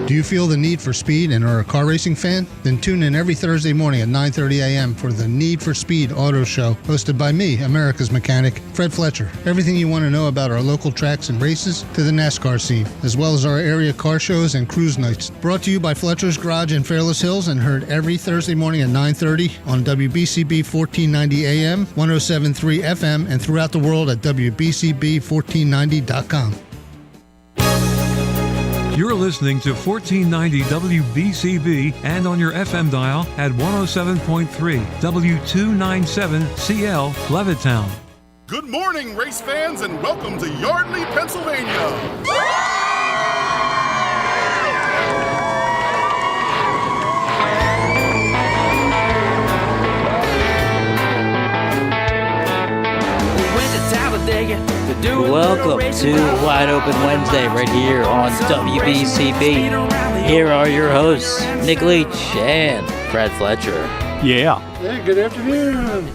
Do you feel the need for speed and are a car racing fan? Then tune in every Thursday morning at 9:30 a.m. for the Need for Speed Auto Show, hosted by me, America's mechanic, Fred Fletcher. Everything you want to know about our local tracks and races to the NASCAR scene, as well as our area car shows and cruise nights. Brought to you by Fletcher's Garage in Fairless Hills and heard every Thursday morning at 9:30 on WBCB 1490 AM, 107.3 FM, and throughout the world at WBCB1490.com. You're listening to 1490 WBCB and on your FM dial at 107.3 W297CL Levittown. Good morning, race fans, and welcome to Yardley, Pennsylvania. Welcome to Wide Open Wednesday right here on WBCB. Here are your hosts, Nick Leach and Fred Fletcher. Yeah. Hey, good afternoon.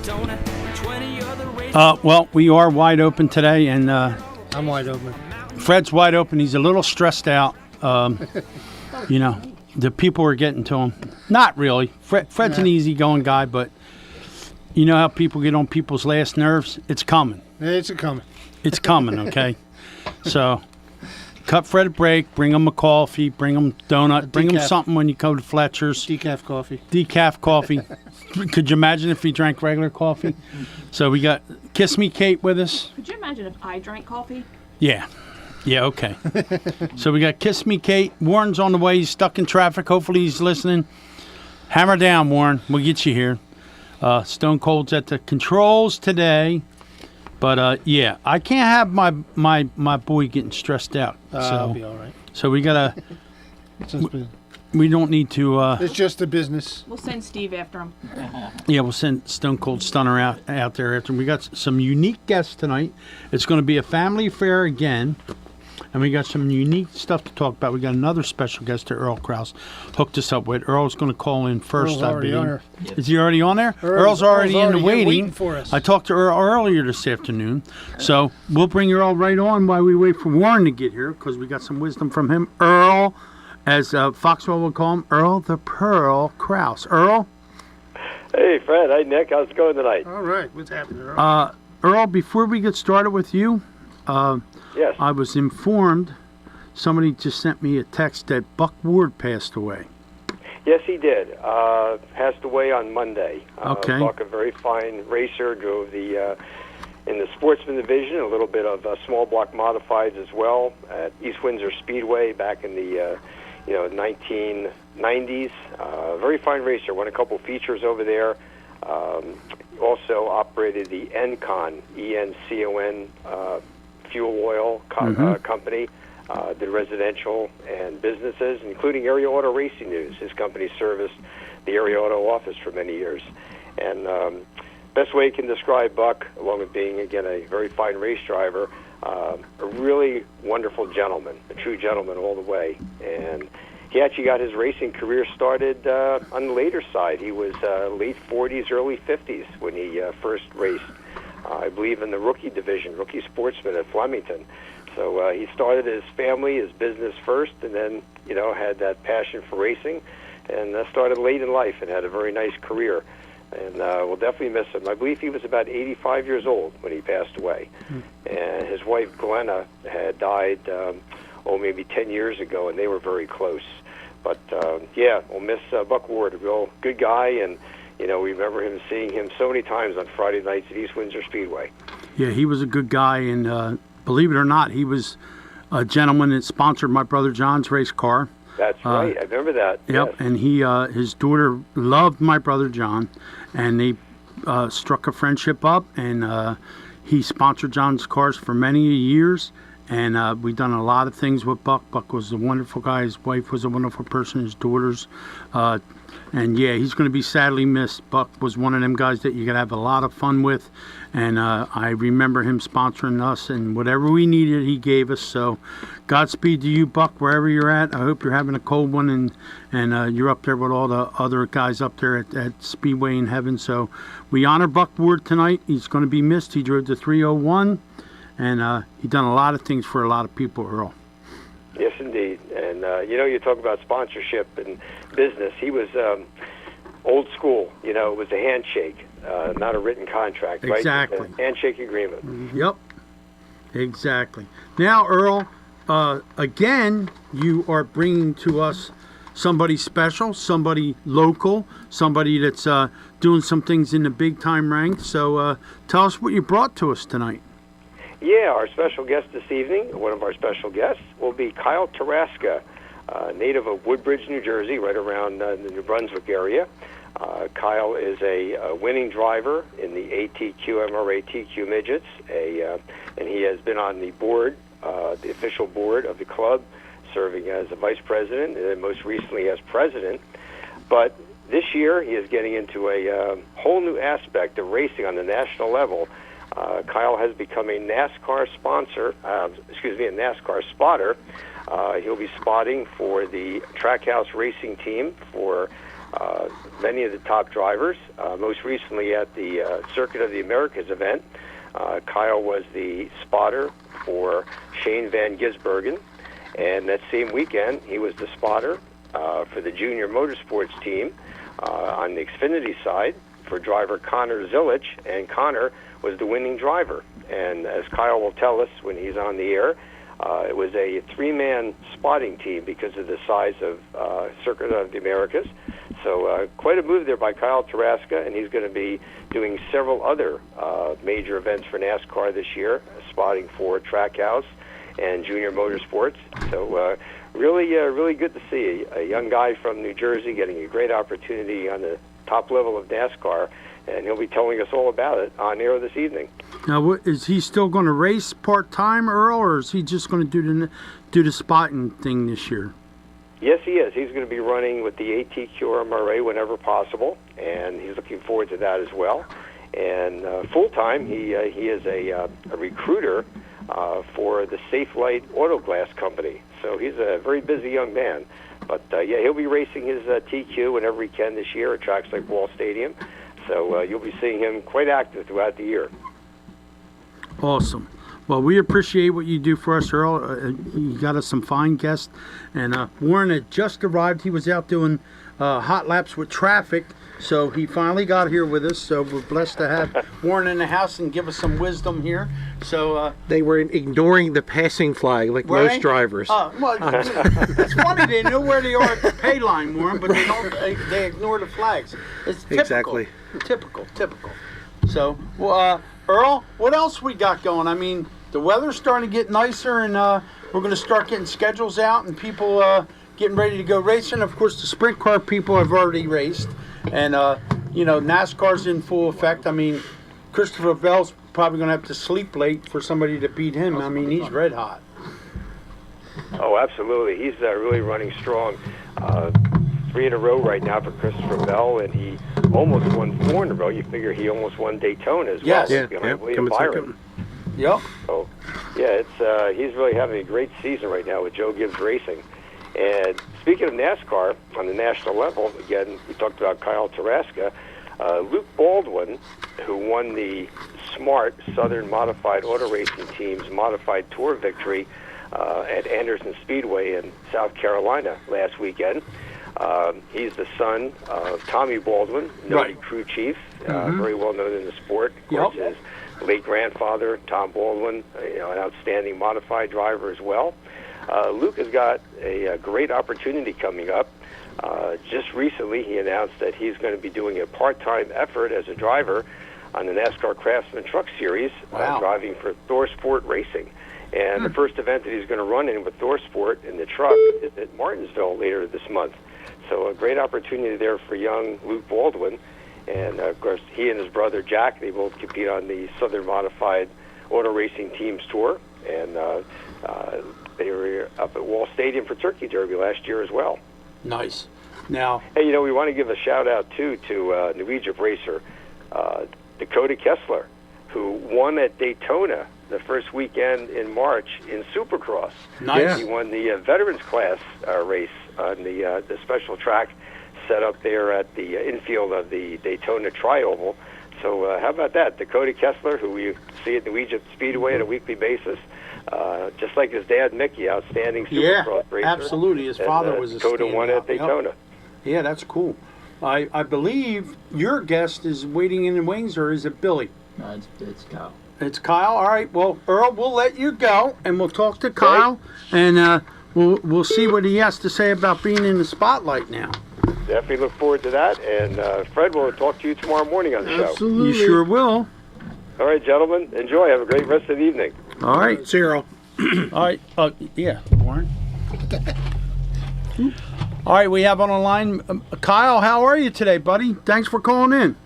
Well, we are wide open today, and I'm wide open. Fred's wide open. He's a little stressed out. You know, the people are getting to him. Not really. Fred's an easygoing guy, but you know how people get on people's last nerves? It's coming. It's coming. It's coming, okay? So, cut Fred a break, bring him a coffee, bring him donut, bring him something when you go to Fletcher's. Decaf coffee. Decaf coffee. Could you imagine if he drank regular coffee? So we got Kiss Me Kate with us. Could you imagine if I drank coffee? Yeah. Yeah, okay. So we got Kiss Me Kate. Warren's on the way. He's stuck in traffic. Hopefully he's listening. Hammer down, Warren. We'll get you here. Stone Cold's at the controls today. But, yeah, I can't have my boy getting stressed out. I'll be all right. So we got to... We don't need to... it's just a business. We'll send Steve after him. Yeah, we'll send Stone Cold Stunner out there after him. We got some unique guests tonight. It's going to be a family affair again. And we got some unique stuff to talk about. We got another special guest that Earl Krause hooked us up with. Earl's going to call in first, I believe. Is he already on there? Earl's already in the waiting for us. I talked to Earl earlier this afternoon. So we'll bring Earl right on while we wait for Warren to get here because we got some wisdom from him. Earl, as Foxwell would call him, Earl the Pearl Krause. Earl? Hey, Fred. Hey, Nick. How's it going tonight? All right. What's happening, Earl? Earl, before we get started with you, yes. I was informed somebody just sent me a text that Buck Ward passed away. Yes, he did. Passed away on Monday. Okay. Buck, a very fine racer, drove the in the sportsman division, a little bit of small block modifieds as well at East Windsor Speedway back in the 1990s. Very fine racer. Won a couple features over there. Also operated the ENCON, E-N-C-O-N, fuel oil company. Did residential and businesses, including Area Auto Racing News. His company serviced the Area Auto office for many years. And best way you can describe Buck, along with being, again, a very fine race driver, a really wonderful gentleman, a true gentleman all the way. And he actually got his racing career started on the later side. He was late 40s, early 50s when he first raced. I believe in the rookie division, rookie sportsman at Flemington. So he started his family, his business first, and then, had that passion for racing, and started late in life and had a very nice career. And we'll definitely miss him. I believe he was about 85 years old when he passed away. And his wife, Glenna, had died, maybe 10 years ago, and they were very close. But, we'll miss Buck Ward, a real good guy, and we remember seeing him so many times on Friday nights at East Windsor Speedway. Yeah, he was a good guy, and believe it or not, he was a gentleman that sponsored my brother John's race car. That's right. I remember that. Yep, yes. And his daughter loved my brother John, and they struck a friendship up, and he sponsored John's cars for many years. And we've done a lot of things with Buck. Buck was a wonderful guy. His wife was a wonderful person. His daughters. And, yeah, he's going to be sadly missed. Buck was one of them guys that you could have a lot of fun with. And I remember him sponsoring us. And whatever we needed, he gave us. So Godspeed to you, Buck, wherever you're at. I hope you're having a cold one. And you're up there with all the other guys up there at Speedway in heaven. So we honor Buck Ward tonight. He's going to be missed. He drove the 301. And he done a lot of things for a lot of people, Earl. Yes, indeed. And And, you talk about sponsorship and business. He was old school. It was a handshake, not a written contract, right? Exactly. A handshake agreement. Yep. Exactly. Now, Earl, again, you are bringing to us somebody special, somebody local, somebody that's doing some things in the big-time ranks. So tell us what you brought to us tonight. Yeah, our special guest this evening, one of our special guests, will be Kyle Taraska, native of Woodbridge, New Jersey, right around the New Brunswick area. Kyle is a winning driver in the ATQ MRA TQ midgets, and he has been on the board, the official board of the club, serving as a vice president and then most recently as president. But this year he is getting into a whole new aspect of racing on the national level. Kyle has become a NASCAR sponsor, a NASCAR spotter. He'll be spotting for the Trackhouse Racing team for many of the top drivers. Most recently at the Circuit of the Americas event, Kyle was the spotter for Shane Van Gisbergen. And that same weekend, he was the spotter for the Junior Motorsports team on the Xfinity side for driver Connor Zilich, and Connor was the winning driver. And as Kyle will tell us when he's on the air, it was a three-man spotting team because of the size of Circuit of the Americas. So quite a move there by Kyle Taraska, and he's going to be doing several other major events for NASCAR this year, spotting for Trackhouse and Junior Motorsports. So really good to see a young guy from New Jersey getting a great opportunity on the top level of NASCAR, and he'll be telling us all about it on air this evening. Now, is he still going to race part-time, Earl, or is he just going to do the spotting thing this year? Yes, he is. He's going to be running with the ATQ MRA whenever possible, and he's looking forward to that as well. And full-time, he is a recruiter for the Safe Light Auto Glass Company. So he's a very busy young man. But, he'll be racing his TQ whenever he can this year at tracks like Wall Stadium. So you'll be seeing him quite active throughout the year. Awesome. Well, we appreciate what you do for us, Earl. You got us some fine guests. And Warren had just arrived. He was out doing hot laps with traffic. So he finally got here with us. So we're blessed to have Warren in the house and give us some wisdom here. So they were ignoring the passing flag like most drivers. Well, it's funny. They know where they are at the pay line, Warren, but they don't. They ignore the flags. It's typical. Exactly. Typical. So, Earl, what else we got going? I mean, the weather's starting to get nicer, and we're going to start getting schedules out, and people getting ready to go racing. Of course, the sprint car people have already raced, and NASCAR's in full effect. I mean, Christopher Bell's probably going to have to sleep late for somebody to beat him. I mean, he's red hot. Oh, absolutely. He's really running strong. 3 in a row right now for Christopher Bell, and he almost won 4 in a row. You figure he almost won Daytona as well. Yes. Behind William Byron. Yep. So, he's really having a great season right now with Joe Gibbs Racing. And speaking of NASCAR, on the national level, again, we talked about Kyle Taraska. Luke Baldwin, who won the SMART Southern Modified Auto Racing Team's Modified Tour victory at Anderson Speedway in South Carolina last weekend. He's the son of Tommy Baldwin, noted crew chief, very well known in the sport. Of course, his late grandfather, Tom Baldwin, an outstanding modified driver as well. Luke has got a great opportunity coming up. Just recently, he announced that he's going to be doing a part-time effort as a driver on the NASCAR Craftsman Truck Series, driving for Thor Sport Racing. And the first event that he's going to run in with Thor Sport in the truck is at Martinsville later this month. So a great opportunity there for young Luke Baldwin. And, of course, he and his brother Jack, they both compete on the Southern Modified Auto Racing Teams Tour. And they were up at Wall Stadium for Turkey Derby last year as well. Nice. Now, hey, we want to give a shout-out, too, to New Egypt racer Dakota Kessler, who won at Daytona the first weekend in March in Supercross. Nice. He won the Veterans Class race on the special track set up there at the infield of the Daytona Tri-Oval. So how about that? Dakota Kessler, who we see at New Egypt Speedway on a weekly basis, just like his dad, Mickey, outstanding Supercross racer. Absolutely. His father was a Dakota won at Daytona. Yep. Yeah, that's cool. I believe your guest is waiting in the wings, or is it Billy? No, it's Kyle. It's Kyle. All right. Well, Earl, we'll let you go, and we'll talk to Kyle, and we'll see what he has to say about being in the spotlight now. Definitely look forward to that. And Fred, will talk to you tomorrow morning on the show. Absolutely. You sure will. All right, gentlemen. Enjoy. Have a great rest of the evening. All right. See you, Earl. All right. Yeah, Warren. All right, we have on the line Kyle. How are you today, buddy? Thanks for calling in.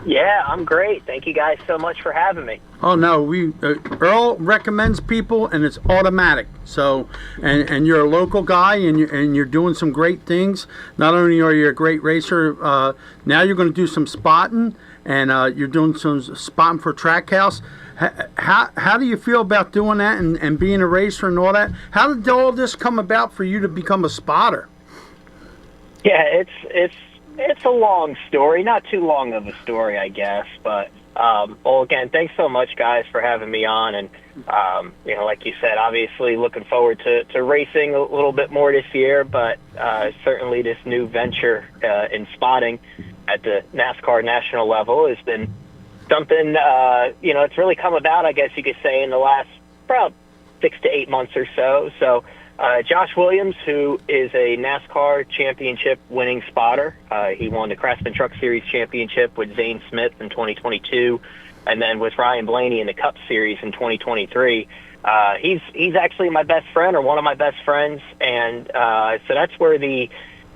Yeah, I'm great. Thank you guys so much for having me. Oh no, we Earl recommends people, and it's automatic. So, and you're a local guy, and you're doing some great things. Not only are you a great racer, now you're going to do some spotting, and you're doing some spotting for Trackhouse. How do you feel about doing that and being a racer and all that? How did all this come about for you to become a spotter? Yeah, it's a long story, not too long of a story, I guess. But well, again, thanks so much, guys, for having me on. And like you said, obviously looking forward to racing a little bit more this year. But certainly this new venture in spotting at the NASCAR national level has been something, it's really come about, I guess you could say, in the last about 6 to 8 months or so. So Josh Williams, who is a NASCAR championship winning spotter, he won the Craftsman Truck Series championship with Zane Smith in 2022, and then with Ryan Blaney in the Cup Series in 2023. He's actually my best friend, or one of my best friends, and so that's where the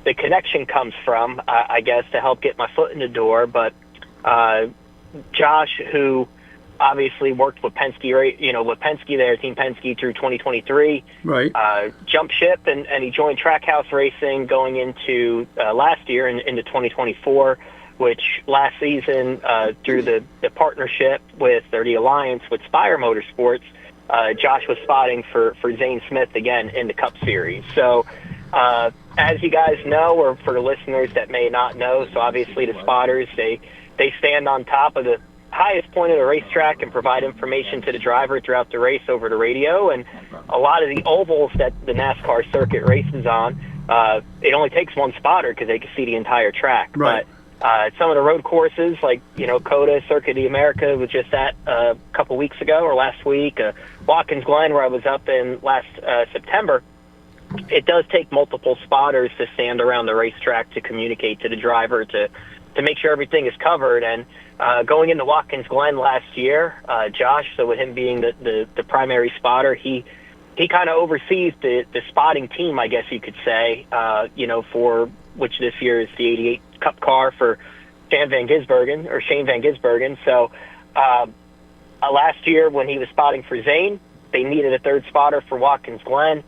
connection comes from, I guess, to help get my foot in the door. But Josh, who obviously worked with Penske, with Penske there, Team Penske through 2023, right? Jumped ship and he joined Trackhouse Racing going into last year and into 2024, which last season through the partnership with, or the alliance with Spire Motorsports, Josh was spotting for Zane Smith again in the Cup Series. So as you guys know, or for the listeners that may not know, so obviously the spotters, they stand on top of the highest point of the racetrack and provide information to the driver throughout the race over the radio. And a lot of the ovals that the NASCAR circuit races on, it only takes one spotter because they can see the entire track. Right. But some of the road courses, like COTA, Circuit of the America, was just at a couple weeks ago or last week. Watkins Glen, where I was up in last September, it does take multiple spotters to stand around the racetrack to communicate to the driver to make sure everything is covered. And going into Watkins Glen last year, Josh, so with him being the primary spotter, he kind of oversees the spotting team, I guess you could say, for which this year is the 88 Cup car for Shane Van Gisbergen. So last year when he was spotting for Zane, they needed a third spotter for Watkins Glen.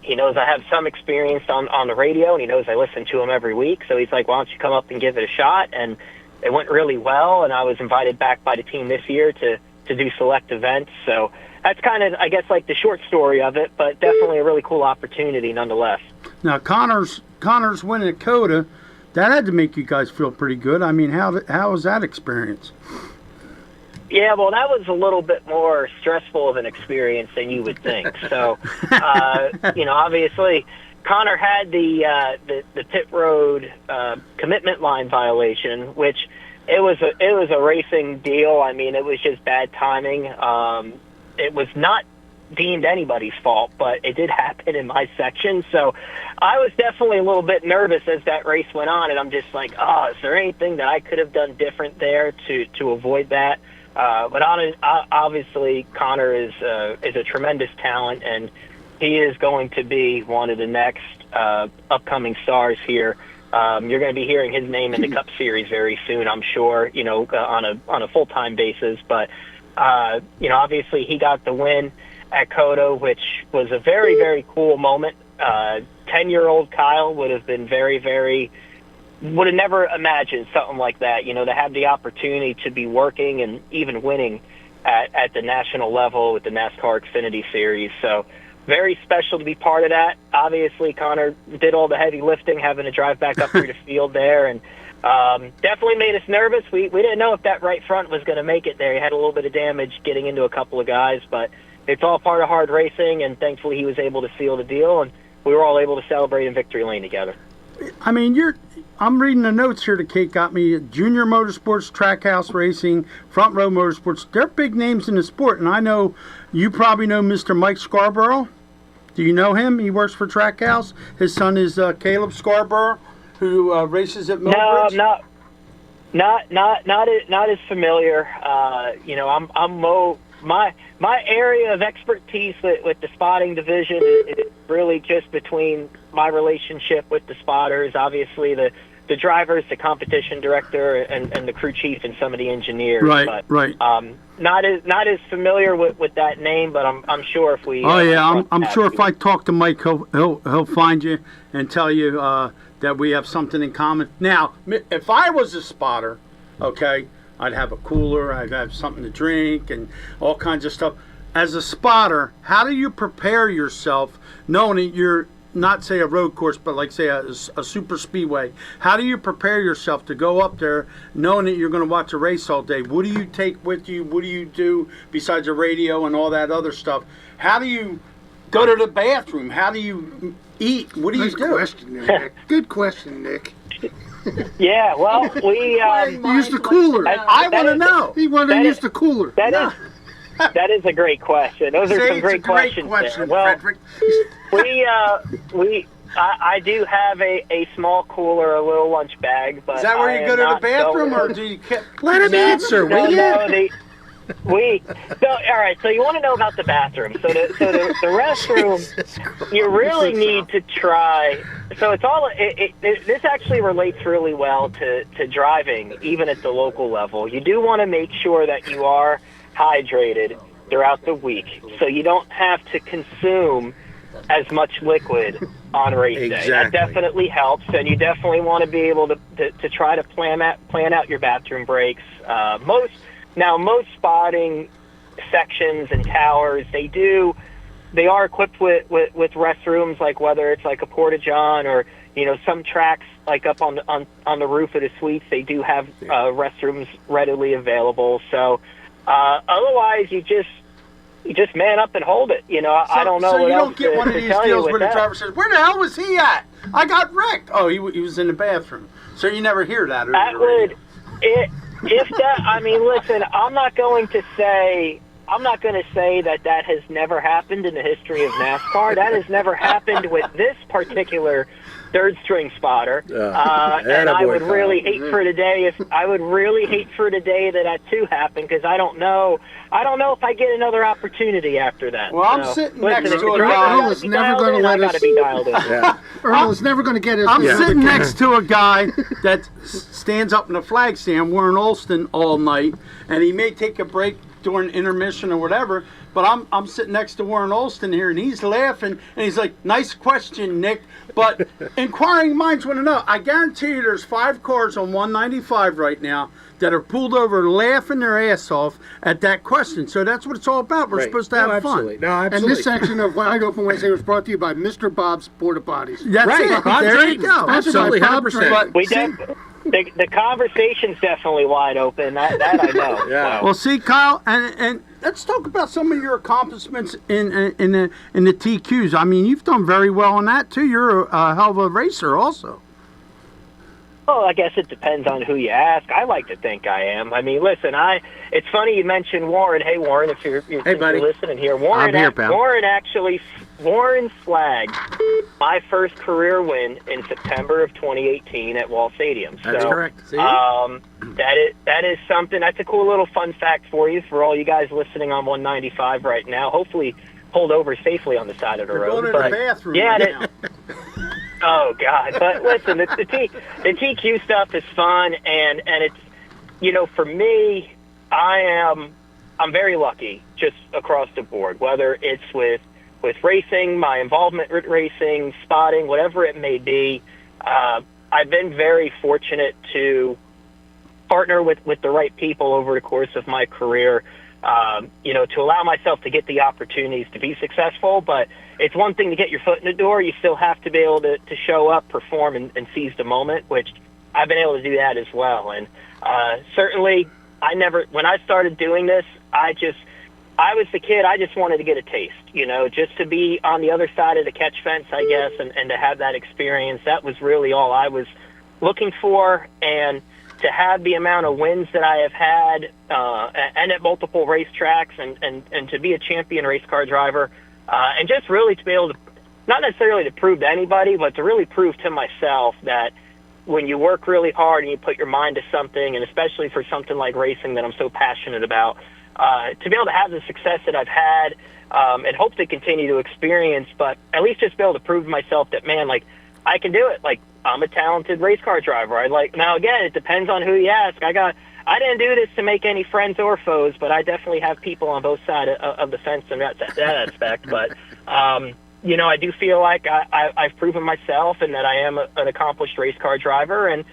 He knows I have some experience on the radio, and he knows I listen to him every week. So he's like, why don't you come up and give it a shot? And it went really well, and I was invited back by the team this year to do select events. So that's kind of, I guess, like the short story of it, but definitely a really cool opportunity nonetheless. Now, Connor's winning at COTA, that had to make you guys feel pretty good. I mean, how was that experience? Yeah, well, that was a little bit more stressful of an experience than you would think. So, obviously, Connor had the pit road commitment line violation, which it was a racing deal. I mean, it was just bad timing. It was not deemed anybody's fault, but it did happen in my section. So I was definitely a little bit nervous as that race went on, and I'm just like, is there anything that I could have done different there to avoid that? But obviously, Connor is a tremendous talent, and he is going to be one of the next upcoming stars here. You're going to be hearing his name in the Cup Series very soon, I'm sure, on a full-time basis. But, obviously he got the win at COTA, which was a very, very cool moment. 10-year-old Kyle would have been very, very... would have never imagined something like that, to have the opportunity to be working and even winning at the national level with the NASCAR Xfinity Series. So very special to be part of that. Obviously, Connor did all the heavy lifting, having to drive back up through the field there, and definitely made us nervous. We didn't know if that right front was going to make it there. He had a little bit of damage getting into a couple of guys, but it's all part of hard racing, and thankfully he was able to seal the deal, and we were all able to celebrate in victory lane together. I mean, I'm reading the notes here that Kate got me. Junior Motorsports, Trackhouse Racing, Front Row Motorsports. They're big names in the sport, and I know you probably know Mr. Mike Scarborough. Do you know him? He works for Trackhouse. His son is Caleb Scarborough, who races at Millbridge. No, not as familiar. My area of expertise with the spotting division is really just between my relationship with the spotters, obviously the drivers, the competition director, and the crew chief and some of the engineers. Right, right. Not as familiar with that name, but I'm sure if we. I'm sure if I talk to Mike, he'll find you and tell you that we have something in common. Now, if I was a spotter, okay, I'd have a cooler, I'd have something to drink, and all kinds of stuff. As a spotter, how do you prepare yourself, knowing that you're not, say, a road course, but like, say, a super speedway? How do you prepare yourself to go up there, knowing that you're going to watch a race all day? What do you take with you? What do you do besides a radio and all that other stuff? How do you go to the bathroom? How do you eat? What do you do? Good question, Nick. Good question, Nick. Yeah, well, we use the cooler. I want to know. He wanted to use the cooler. That is a great question. Those are some great questions. Well, I do have a small cooler, a little lunch bag. But is that where you go to the bathroom, or do you? Let him answer, will you? All right. So you want to know about the bathroom? So the restroom, you really need to try. So it's all. This actually relates really well to driving, even at the local level. You do want to make sure that you are hydrated throughout the week, so you don't have to consume as much liquid on race day. That definitely helps, and you definitely want to be able to try to plan out your bathroom breaks. Most spotting sections and towers, they are equipped with restrooms, like whether it's like a porta-john or some tracks like up on the roof of the suites, they do have restrooms readily available. So otherwise you just man up and hold it. I don't know. So what you else don't get to, one of to these tell deals you where the with driver says, "Where the hell was he at? I got wrecked." Oh, he was in the bathroom. So you never hear that. Listen, I'm not going to say that has never happened in the history of NASCAR. That has never happened with this particular third string spotter. And I would really hate for today that too happened, because I don't know if I get another opportunity after that. Well, I'm sitting next to a guy. Earl is never going to let us. Be dialed in. Earl is never going to get us. I'm sitting next to a guy that stands up in the flag stand wearing Olston all night, and he may take a break during intermission or whatever, but I'm sitting next to Warren Olston here, and he's laughing, and he's like, "Nice question, Nick, but inquiring minds want to know." I guarantee you there's 5 cars on 195 right now that are pulled over laughing their ass off at that question. So that's what it's all about. We're supposed to have fun. No, absolutely. And this section of Wide Open Wednesday was brought to you by Mr. Bob's Porta Potties. That's Right. it. Bob There you Drayton. go. Absolutely, Bob 100%. Drayton. The conversation's definitely wide open. That I know. Yeah. Well, see, Kyle, and let's talk about some of your accomplishments in the TQs. I mean, you've done very well on that too. You're a hell of a racer, also. Well, I guess it depends on who you ask. I like to think I am. I mean, listen, it's funny you mentioned Warren. Hey, Warren, if you're listening here. I'm here, pal. Warren flagged my first career win in September of 2018 at Wall Stadium. That's correct. See? That is something. That's a cool little fun fact for you, for all you guys listening on 195 right now. Hopefully pulled over safely on the side of the road. Going to the bathroom yeah, right now. Oh God! But listen, the TQ stuff is fun, and it's, for me, I'm very lucky just across the board. Whether it's with racing, my involvement with racing, spotting, whatever it may be, I've been very fortunate to partner with the right people over the course of my career. to allow myself to get the opportunities to be successful. But it's one thing to get your foot in the door. You still have to be able to show up, perform, and seize the moment, which I've been able to do that as well. And certainly, when I started doing this, I was the kid. I just wanted to get a taste, just to be on the other side of the catch fence, I guess, and to have that experience. That was really all I was looking for. And to have the amount of wins that I have had, and at multiple racetracks, and to be a champion race car driver, and just really to be able to, not necessarily to prove to anybody, but to really prove to myself that when you work really hard and you put your mind to something, and especially for something like racing that I'm so passionate about, to be able to have the success that I've had, and hope to continue to experience, but at least just be able to prove to myself that, man, like, I can do it. Like, I'm a talented race car driver. Now again, it depends on who you ask. I didn't do this to make any friends or foes, but I definitely have people on both sides of the fence in that aspect. But, I do feel like I've proven myself and that I am an accomplished race car driver. And,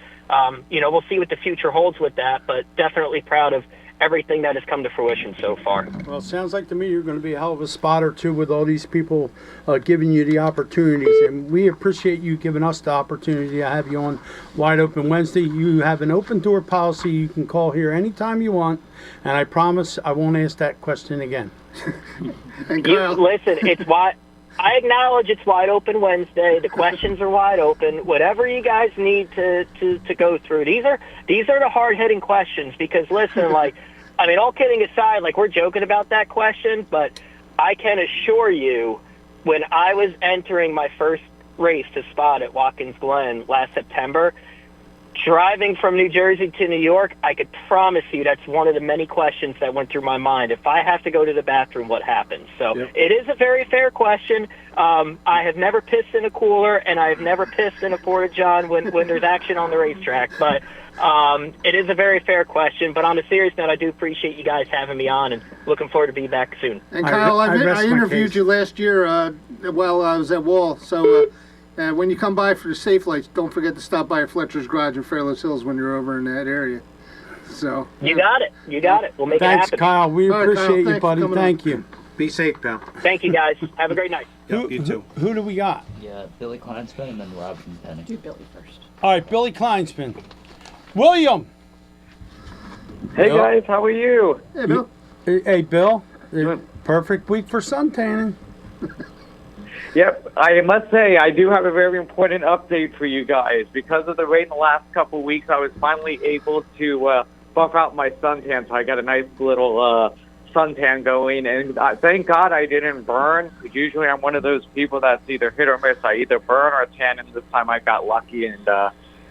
we'll see what the future holds with that, but definitely proud of everything that has come to fruition so far. Well, it sounds like to me you're going to be a hell of a spotter, too, with all these people giving you the opportunities. And we appreciate you giving us the opportunity to have you on Wide Open Wednesday. You have an open door policy. You can call here anytime you want. And I promise I won't ask that question again. Listen, it's why I acknowledge it's Wide Open Wednesday. The questions are wide open. Whatever you guys need to go through. These are the hard-hitting questions because, listen, all kidding aside, we're joking about that question, but I can assure you when I was entering my first race to spot at Watkins Glen last September, driving from New Jersey to New York, I could promise you that's one of the many questions that went through my mind. If I have to go to the bathroom, what happens? So It is a very fair question. I have never pissed in a cooler, and I have never pissed in a porta-john when there's action on the racetrack. But it is a very fair question. But on a serious note, I do appreciate you guys having me on, and looking forward to being back soon. And Kyle, I interviewed you last year while I was at Wall, so... when you come by for the safe lights, don't forget to stop by at Fletcher's Garage in Fairless Hills when you're over in that area. So You got it. We'll make it happen. Thanks, Kyle. We appreciate you, buddy. Thank you. Be safe, pal. Thank you, guys. Have a great night. You too. Who do we got? Yeah, Billy Kleinsman and then Robin Penny. Do Billy first. All right, Billy Kleinsman. William. Hey, guys. How are you? Hey, Bill. Hey, Bill. Perfect week for suntanning. Yep, I must say I do have a very important update for you guys. Because of the rain the last couple of weeks, I was finally able to buff out my suntan, so I got a nice little suntan going. And thank God I didn't burn. Usually I'm one of those people that's either hit or miss. I either burn or tan, and this time I got lucky and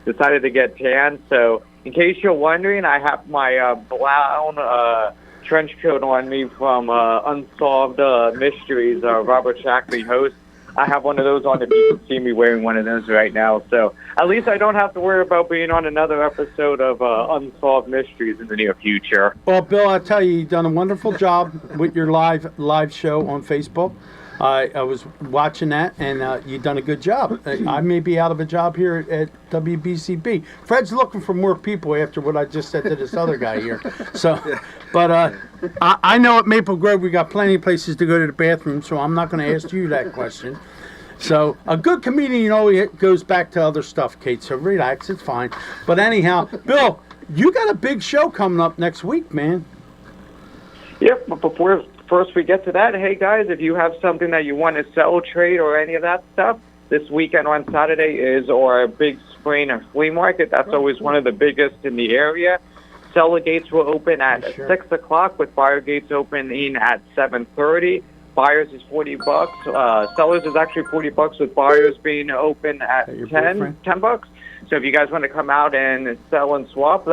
decided to get tan. So in case you're wondering, I have my brown trench coat on me from Unsolved Mysteries, Robert Shackley host. I have one of those on if you can see me wearing one of those right now. So at least I don't have to worry about being on another episode of Unsolved Mysteries in the near future. Well, Bill, I tell you, you've done a wonderful job with your live show on Facebook. I was watching that, and you've done a good job. I may be out of a job here at WBCB. Fred's looking for more people after what I just said to this other guy here. So, but I know at Maple Grove we got plenty of places to go to the bathroom, so I'm not going to ask you that question. So a good comedian always goes back to other stuff, Kate, so relax, it's fine. But anyhow, Bill, you got a big show coming up next week, man. Yep, but first we get to that, hey guys, if you have something that you want to sell, trade, or any of that stuff, this weekend on Saturday is our big spring and flea market. That's always one of the biggest in the area. Seller gates will open at 6 o'clock with buyer gates opening at 7:30. Buyers is $40. Sellers is actually $40 with buyers being open at $10. So if you guys want to come out and sell and swap,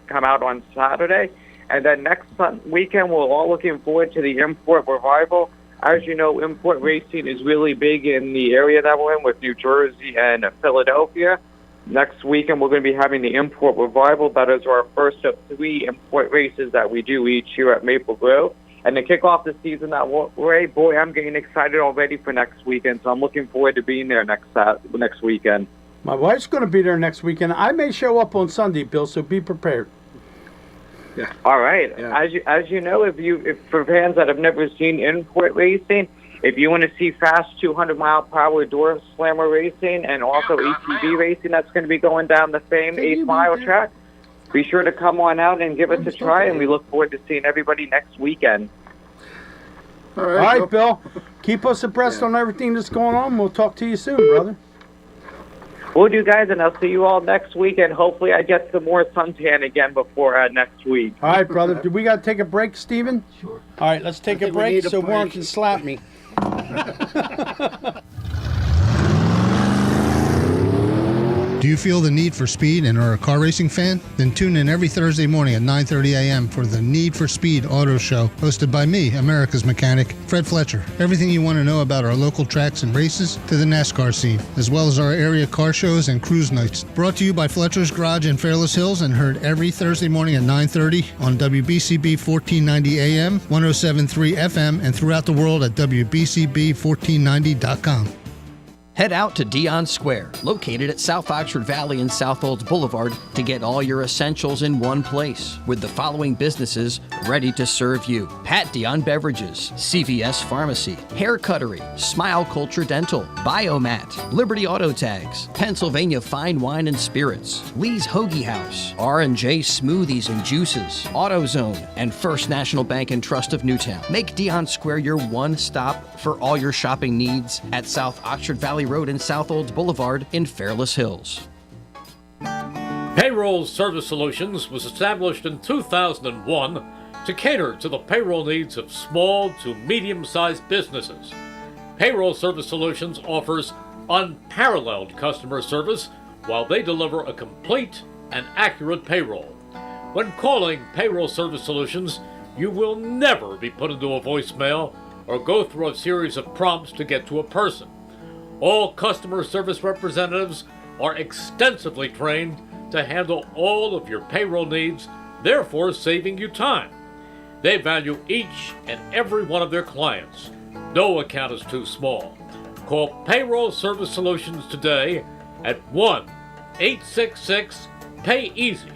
come out on Saturday. And then next weekend, we're all looking forward to the Import Revival. As you know, import racing is really big in the area that we're in with New Jersey and Philadelphia. Next weekend, we're going to be having the Import Revival. That is our first of 3 import races that we do each year at Maple Grove. And to kick off the season that way, boy, I'm getting excited already for next weekend. So I'm looking forward to being there next weekend. My wife's going to be there next weekend. I may show up on Sunday, Bill, so be prepared. Yeah. All right. Yeah. As you know, if for fans that have never seen import racing, if you want to see fast 200-mile-per-hour door slammer racing and also ATV racing that's going to be going down the famed 8-mile track, be sure to come on out and give us a try, and we look forward to seeing everybody next weekend. All right, Bill. Keep us abreast on everything that's going on. We'll talk to you soon, brother. We'll do, guys, and I'll see you all next week, and hopefully I get some more suntan again before next week. All right, brother. Do we got to take a break, Steven? Sure. All right, let's take a break so Warren can slap me. Do you feel the need for speed and are a car racing fan? Then tune in every Thursday morning at 9:30 a.m. for the Need for Speed Auto Show, hosted by me, America's mechanic, Fred Fletcher. Everything you want to know about our local tracks and races to the NASCAR scene, as well as our area car shows and cruise nights. Brought to you by Fletcher's Garage in Fairless Hills and heard every Thursday morning at 9:30 on WBCB 1490 AM, 107.3 FM, and throughout the world at WBCB1490.com. Head out to Dion Square, located at South Oxford Valley and South Olds Boulevard, to get all your essentials in one place, with the following businesses ready to serve you: Pat Dion Beverages, CVS Pharmacy, Hair Cuttery, Smile Culture Dental, Biomat, Liberty Auto Tags, Pennsylvania Fine Wine and Spirits, Lee's Hoagie House, R&J Smoothies and Juices, AutoZone, and First National Bank and Trust of Newtown. Make Dion Square your one stop for all your shopping needs at South Oxford Valley Road and South Olds Boulevard in Fairless Hills. Payroll Service Solutions was established in 2001 to cater to the payroll needs of small to medium-sized businesses. Payroll Service Solutions offers unparalleled customer service while they deliver a complete and accurate payroll. When calling Payroll Service Solutions, you will never be put into a voicemail or go through a series of prompts to get to a person. All customer service representatives are extensively trained to handle all of your payroll needs, therefore saving you time. They value each and every one of their clients. No account is too small. Call Payroll Service Solutions today at 1-866-PAY-EASY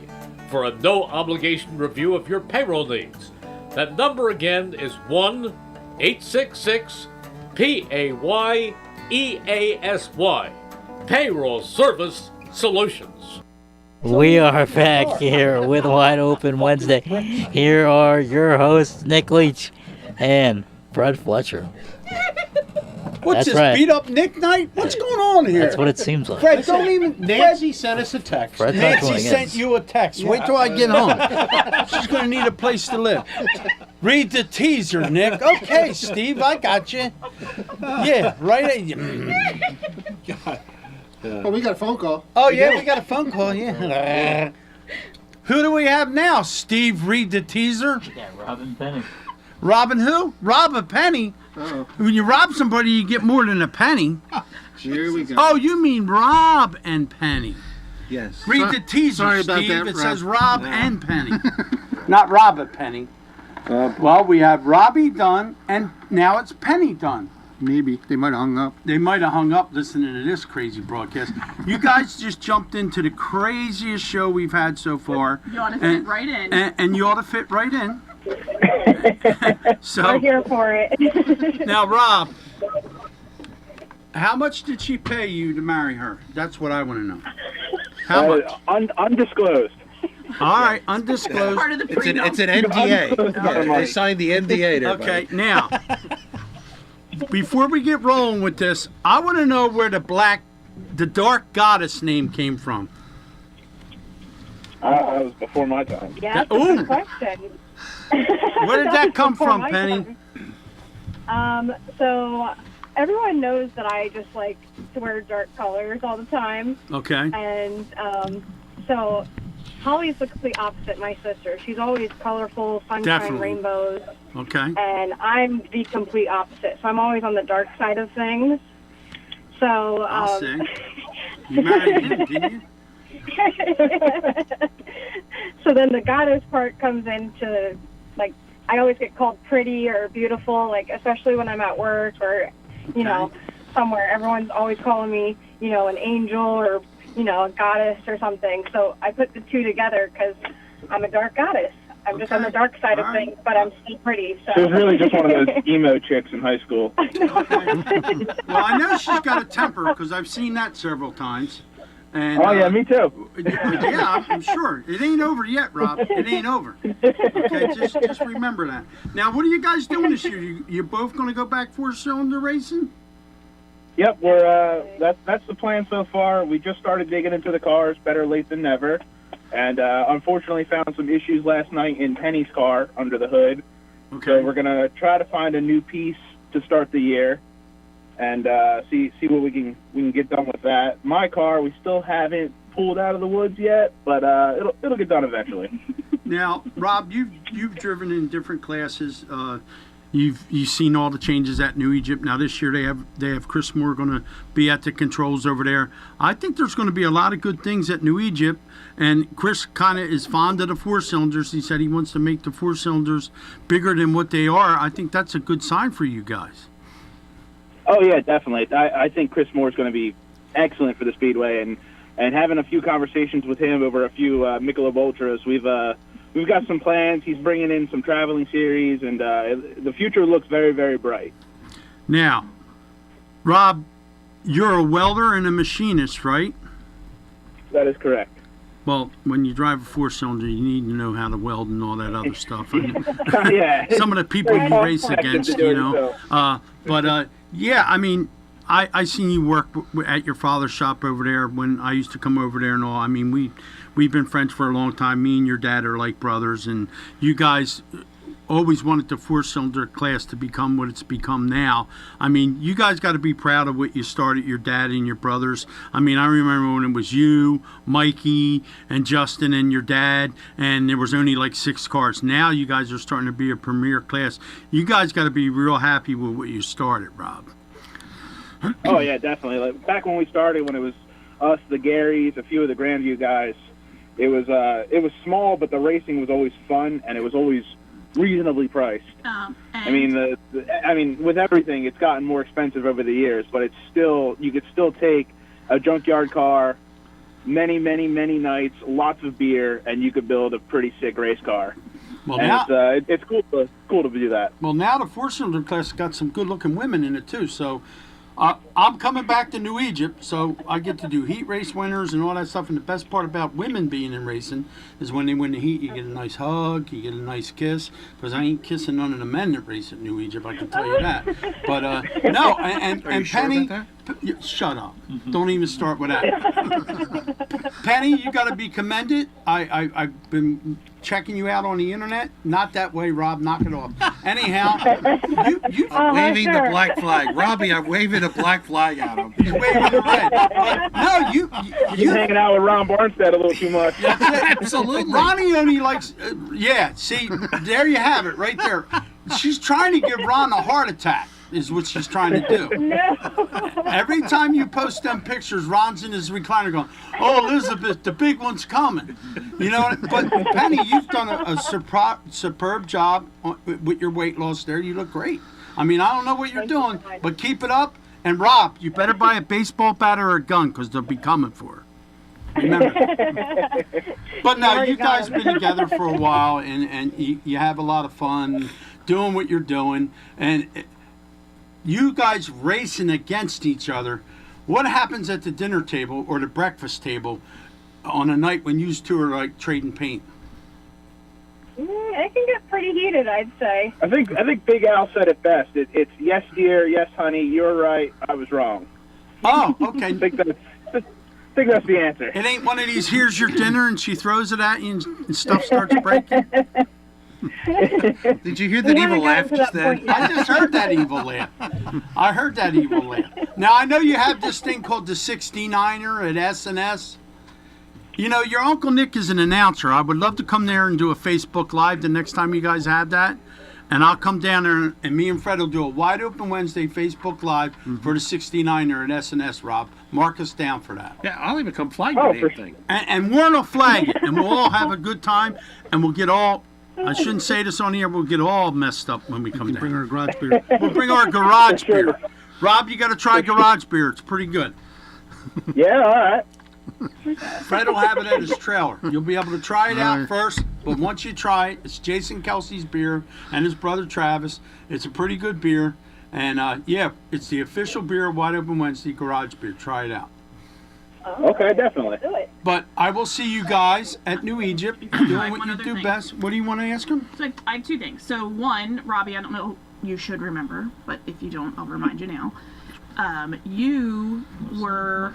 for a no-obligation review of your payroll needs. That number again is 1-866-PAY-EASY. Payroll Service Solutions. We are back here with Wide Open Wednesday. Here are your hosts, Nick Leach and Fred Fletcher. What's That's this, right. beat up Nick night? What's going on here? That's what it seems like. Fred, don't even... Nancy sent us a text. Fred's not Nancy doing sent it. you a text. Yeah. Wait till I get home. She's going to need a place to live. Read the teaser, Nick. Okay, Steve, I got you. Yeah, right at you. Oh, we got a phone call. Oh, yeah, we got a phone call, yeah. Who do we have now? Steve, read the teaser. Yeah, Robin Penny. Robin who? Rob a penny? Uh-oh. When you rob somebody, you get more than a penny. Here we go. Oh, you mean Rob and Penny. Yes. Read the teaser, Sorry about Steve. that, It Rob. says Rob and Penny. Not Rob a Penny. Well, we have Robbie Dunn, and now it's Penny Dunn. Maybe. They might have hung up. They might have hung up listening to this crazy broadcast. You guys just jumped into the craziest show we've had so far. You ought to fit right in. And you ought to fit right in. So, I'm here for it. now, Rob, how much did she pay you to marry her? That's what I want to know. How much? Undisclosed. All right, undisclosed. Part of the It's an prenup. NDA. Yeah, they signed the NDA there. Okay, now, before we get rolling with this, I want to know where the dark goddess name came from. That was before my time. Yeah, that's a Ooh. good question. Where did that come Before from, my Penny? time. So everyone knows that I just like to wear dark colors all the time. Okay. And so Holly's the complete opposite, my sister. She's always colorful, sunshine, Definitely. rainbows. Okay. And I'm the complete opposite. So I'm always on the dark side of things. So I'll say. You married him, didn't you? So then the goddess part comes into, like, I always get called pretty or beautiful, like, especially when I'm at work or, you know, somewhere. Everyone's always calling me, you know, an angel or, you know, a goddess or something. So I put the two together because I'm a dark goddess. I'm just on the dark side of things, but I'm still pretty. So. She was really just one of those emo chicks in high school. Well, I know she's got a temper because I've seen that several times. And, oh, yeah, me too. Yeah, I'm sure. It ain't over yet, Rob. It ain't over. Okay, just remember that. Now, what are you guys doing this year? You both going to go back four-cylinder racing? Yep, we're that's the plan so far. We just started digging into the cars, better late than never. And unfortunately found some issues last night in Penny's car under the hood. Okay. So we're going to try to find a new piece to start the year and see what we can get done with that. My car, we still haven't pulled out of the woods yet, but it'll get done eventually. Now, Rob, you've driven in different classes. You've seen all the changes at New Egypt. Now this year they have Chris Moore going to be at the controls over there. I think there's going to be a lot of good things at New Egypt. And Chris kind of is fond of the four cylinders. He said he wants to make the four cylinders bigger than what they are. I think that's a good sign for you guys. Oh yeah, definitely. I think Chris Moore is going to be excellent for the Speedway, and having a few conversations with him over a few Michelob Ultras, we've got some plans. He's bringing in some traveling series, and the future looks very, very bright. Now, Rob, you're a welder and a machinist, right? That is correct. Well, when you drive a four-cylinder, you need to know how to weld and all that other stuff. Yeah. Some of the people you race against, you know. Yeah, I mean, I seen you work at your father's shop over there when I used to come over there and all. I mean, we've been friends for a long time. Me and your dad are like brothers, and you guys always wanted the four-cylinder class to become what it's become now. I mean, you guys got to be proud of what you started, your dad and your brothers. I mean, I remember when it was you, Mikey, and Justin and your dad, and there was only like 6 cars. Now you guys are starting to be a premier class. You guys got to be real happy with what you started, Rob. Oh yeah, definitely. Like back when we started, when it was us, the Garys, a few of the Grandview guys, it was small, but the racing was always fun, and it was always reasonably priced. I mean, with everything, it's gotten more expensive over the years, but it's still, you could still take a junkyard car, many nights, lots of beer, and you could build a pretty sick race car. Well, and now, it's cool to do that. Well, now the four-cylinder class got some good-looking women in it too. So I'm coming back to New Egypt, so I get to do heat race winners and all that stuff. And the best part about women being in racing is when they win the heat, you get a nice hug, you get a nice kiss. Because I ain't kissing none of the men that race at New Egypt, I can tell you that. But no, and Penny, shut up! Don't even start with that. Penny, you got to be commended. I've been checking you out on the internet. Not that way, Rob. Knock it off. Anyhow, you I'm waving the black flag, Robbie. I'm waving the black flag at him. He's waving the red. But no, you hanging out with Ron Barnstead a little too much. Absolutely. Ronnie only likes. Yeah. See, there you have it, right there. She's trying to give Ron a heart attack. Is what she's trying to do. No. Every time you post them pictures, Ron's in his recliner going, "Oh, Elizabeth, the big one's coming." You know, but Penny, you've done a superb job with your weight loss there. You look great. I mean, I don't know what you're doing, but keep it up. And Rob, you better buy a baseball bat or a gun because they'll be coming for her. Remember. But no, you guys been together for a while, and you have a lot of fun doing what you're doing, and you guys racing against each other. What happens at the dinner table or the breakfast table on a night when you two are like trading paint? It can get pretty heated, I'd say. I think Big Al said it best. It's yes, dear, yes, honey, you're right, I was wrong. Oh, okay. I think that's the answer. It ain't one of these, here's your dinner, and she throws it at you and stuff starts breaking? Did you hear that evil laugh just then? I just heard that evil laugh. I heard that evil laugh. Now, I know you have this thing called the 69er at S&S. You know, your Uncle Nick is an announcer. I would love to come there and do a Facebook Live the next time you guys have that. And I'll come down there, and me and Fred will do a Wide Open Wednesday Facebook Live for the 69er at S&S, Rob. Mark us down for that. Yeah, I'll even come flag the damn thing. And Warren will flag it, and we'll all have a good time, and we'll get all... I shouldn't say this on the air. We'll get all messed up when we come down. Bring our garage beer. We'll bring our garage beer. Rob, you got to try garage beer. It's pretty good. Yeah, all right. Fred will have it at his trailer. You'll be able to try it out first, but once you try it, it's Jason Kelsey's beer and his brother Travis. It's a pretty good beer. And, it's the official beer of Wide Open Wednesday Garage Beer. Try it out. Okay, definitely. But I will see you guys at New Egypt doing what you do best. What do you want to ask him? So I have two things. So one, Robbie, I don't know, you should remember, but if you don't, I'll remind you now. You were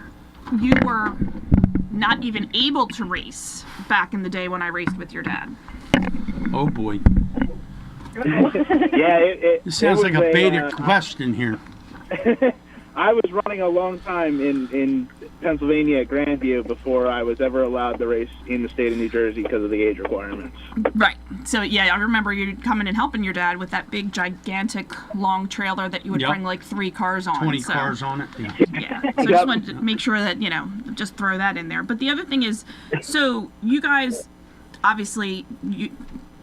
not even able to race back in the day when I raced with your dad. Oh boy. Yeah, It sounds like a baited question here. I was running a long time in Pennsylvania at Grandview before I was ever allowed to race in the state of New Jersey because of the age requirements. Right. So, yeah, I remember you coming and helping your dad with that big, gigantic, long trailer that you would bring like 3 cars on. 20 cars on it. Yeah. So I just wanted to make sure that, just throw that in there. But the other thing is, so you guys, obviously,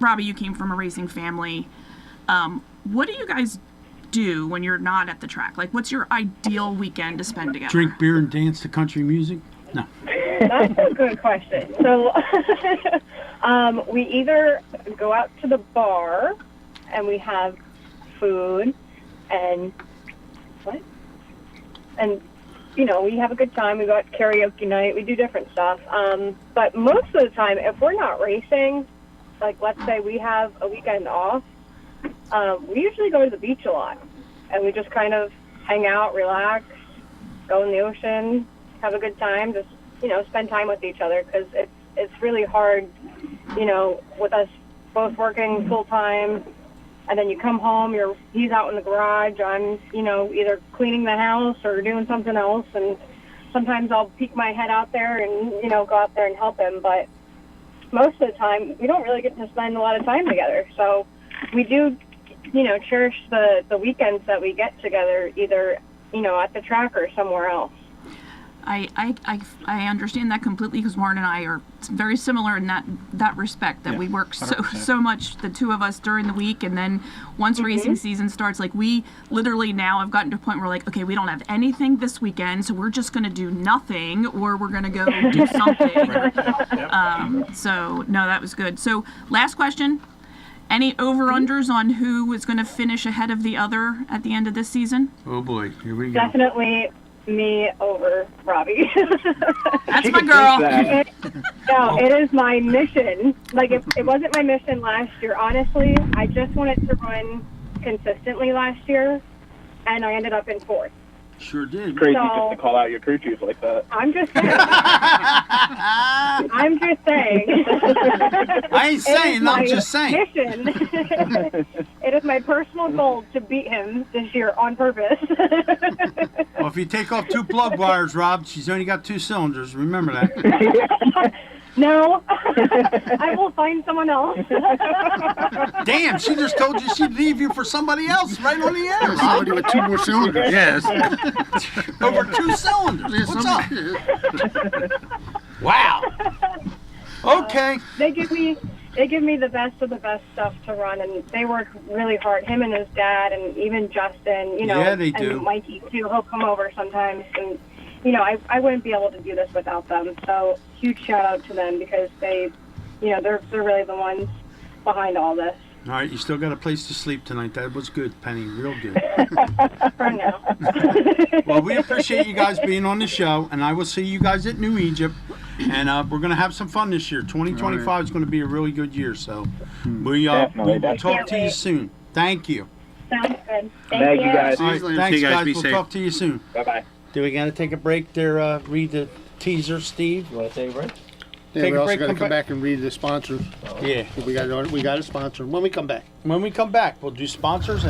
Robbie, you came from a racing family. What do you guys do when you're not at the track? Like, what's your ideal weekend to spend together? Drink beer and dance to country music? No. That's a good question. So we either go out to the bar and we have food and we have a good time. We go out to karaoke night. We do different stuff. But most of the time, if we're not racing, like let's say we have a weekend off, we usually go to the beach a lot, and we just kind of hang out, relax, go in the ocean, have a good time, just, spend time with each other, because it's really hard, with us both working full-time, and then you come home, he's out in the garage, I'm, either cleaning the house or doing something else, and sometimes I'll peek my head out there and, go out there and help him, but most of the time, we don't really get to spend a lot of time together, so we do, cherish the weekends that we get together, either, at the track or somewhere else. I understand that completely, because Warren and I are very similar in that respect, that we work so much, the two of us, during the week, and then once racing season starts, like, we literally now have gotten to a point where, like, okay, we don't have anything this weekend, so we're just going to do nothing, or we're going to go do something. So, no, that was good. So, last question. Any over-unders on who is going to finish ahead of the other at the end of this season? Oh, boy. Here we go. Definitely me over Robbie. That's my girl. It is my mission. Like, if it wasn't my mission last year, honestly, I just wanted to run consistently last year, and I ended up in 4th. Sure did. It's crazy just to call out your crew chief like that. I'm just saying. I ain't saying, I'm just saying. Mission. It is my personal goal to beat him this year on purpose. Well, if you take off 2 plug wires, Rob, she's only got 2 cylinders. Remember that. No, I will find someone else. Damn, she just told you she'd leave you for somebody else right on the air. Somebody with 2 more cylinders. Yes. Over 2 cylinders. What's up? Wow. Okay. They give me the best of the best stuff to run, and they work really hard. Him and his dad, and even Justin. Yeah, they do. And Mikey too. He'll come over sometimes, and I wouldn't be able to do this without them. So huge shout out to them, because they, they're really the ones behind all this. All right, you still got a place to sleep tonight. That was good, Penny. Real good. For now. Well, we appreciate you guys being on the show, and I will see you guys at New Egypt. And we're going to have some fun this year. 2025 is going to be a really good year. So we will talk to you soon. Thank you. Sounds good. Thank you, guys. All right, See you thanks, guys. guys. Be We'll safe. talk to you soon. Bye-bye. Do we got to take a break there? Read the teaser, Steve? You want to take a break? Yeah, Take we a also break, got to come come back and read the sponsors. Yeah. We got a sponsor when we come back. When we come back, we'll do sponsors.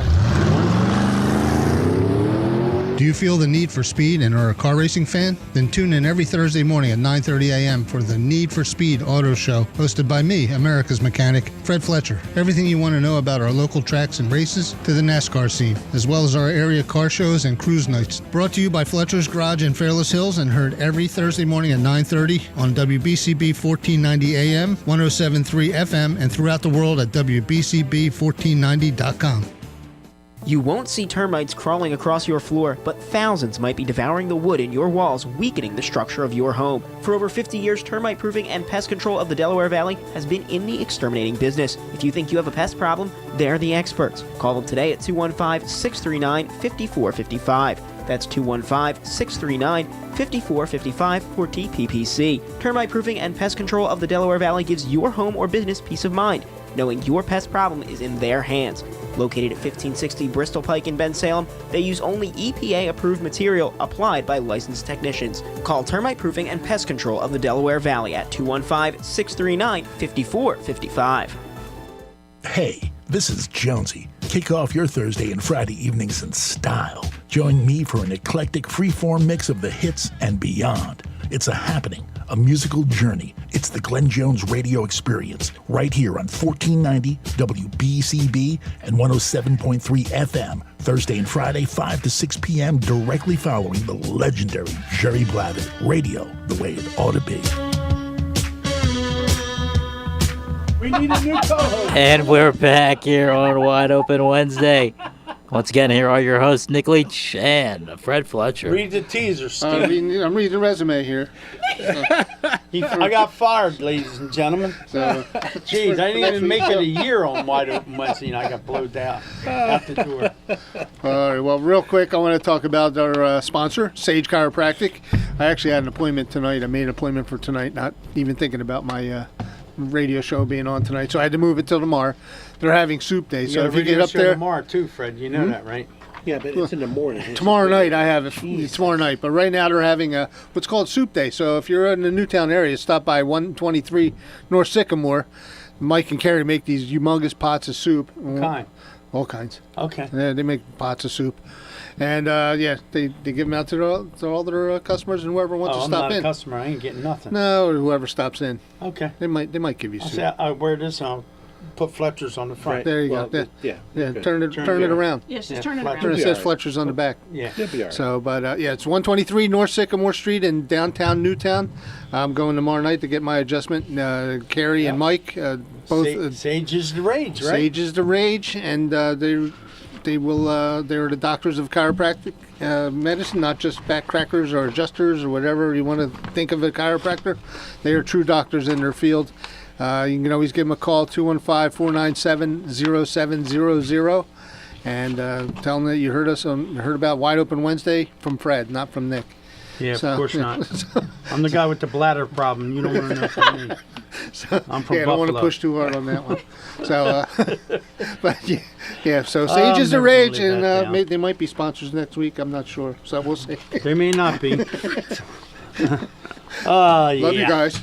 Do you feel the need for speed and are a car racing fan? Then tune in every Thursday morning at 9:30 a.m. for the Need for Speed Auto Show, hosted by me, America's mechanic, Fred Fletcher. Everything you want to know about our local tracks and races to the NASCAR scene, as well as our area car shows and cruise nights. Brought to you by Fletcher's Garage in Fairless Hills and heard every Thursday morning at 9:30 on WBCB 1490 AM, 107.3 FM, and throughout the world at WBCB1490.com. You won't see termites crawling across your floor, but thousands might be devouring the wood in your walls, weakening the structure of your home. For over 50 years, termite proofing and pest control of the Delaware Valley has been in the exterminating business. If you think you have a pest problem, they're the experts. Call them today at 215-639-5455. That's 215-639-5455 for TPPC. Termite proofing and pest control of the Delaware Valley gives your home or business peace of mind, knowing your pest problem is in their hands. Located at 1560 Bristol Pike in Bensalem, they use only EPA-approved material applied by licensed technicians. Call Termite Proofing and Pest Control of the Delaware Valley at 215-639-5455. Hey, this is Jonesy. Kick off your Thursday and Friday evenings in style. Join me for an eclectic freeform mix of the hits and beyond. It's a happening, a musical journey. It's the Glenn Jones Radio Experience, right here on 1490 WBCB and 107.3 FM, Thursday and Friday, 5 to 6 p.m., directly following the legendary Jerry Blavitt. Radio, the way it ought to be. We need a new co-host. And we're back here on Wide Open Wednesday. Once again, here are your hosts, Nick Leach and Fred Fletcher. Read the teaser, Steve. I'm reading the resume here. I got fired, ladies and gentlemen. So, Jeez, I didn't even make it a year on Wide Open Wednesday, and I got blowed out the door. All right, well, real quick, I want to talk about our sponsor, Sage Chiropractic. I actually had an appointment tonight. I made an appointment for tonight, not even thinking about my radio show being on tonight, so I had to move it till tomorrow. They're having soup day, so if you get up there tomorrow too, Fred, you know that, right? Yeah, but it's in the morning. Tomorrow night I have it. Tomorrow night, but right now they're having what's called soup day. So if you're in the Newtown area, stop by 123 North Sycamore. Mike and Carrie make these humongous pots of soup. All kinds. Okay. Yeah, they make pots of soup, and they give them out to all their customers and whoever wants to stop in. I'm not a customer. I ain't getting nothing. No, whoever stops in. Okay. They might give you soup. I'll wear this. I'll put Fletcher's on the front. Right. There you go. Turn it around. Yes, just turn it around. It says Fletcher's on the back. Yeah. So, but it's 123 North Sycamore Street in downtown Newtown. I'm going tomorrow night to get my adjustment. Carrie and Mike, both. Sage is the rage, right? Sage is the rage, and they're the doctors of chiropractic medicine, not just back crackers or adjusters or whatever you want to think of a chiropractor. They are true doctors in their field. You can always give them a call, 215-497-0700, and tell them that you heard about Wide Open Wednesday from Fred, not from Nick. Yeah, of course not. I'm the guy with the bladder problem. You don't want to know from me. I'm from I don't want to push too hard on that one. So, so Sage is the rage, and they might be sponsors next week. I'm not sure, so we'll see. They may not be. Love you guys.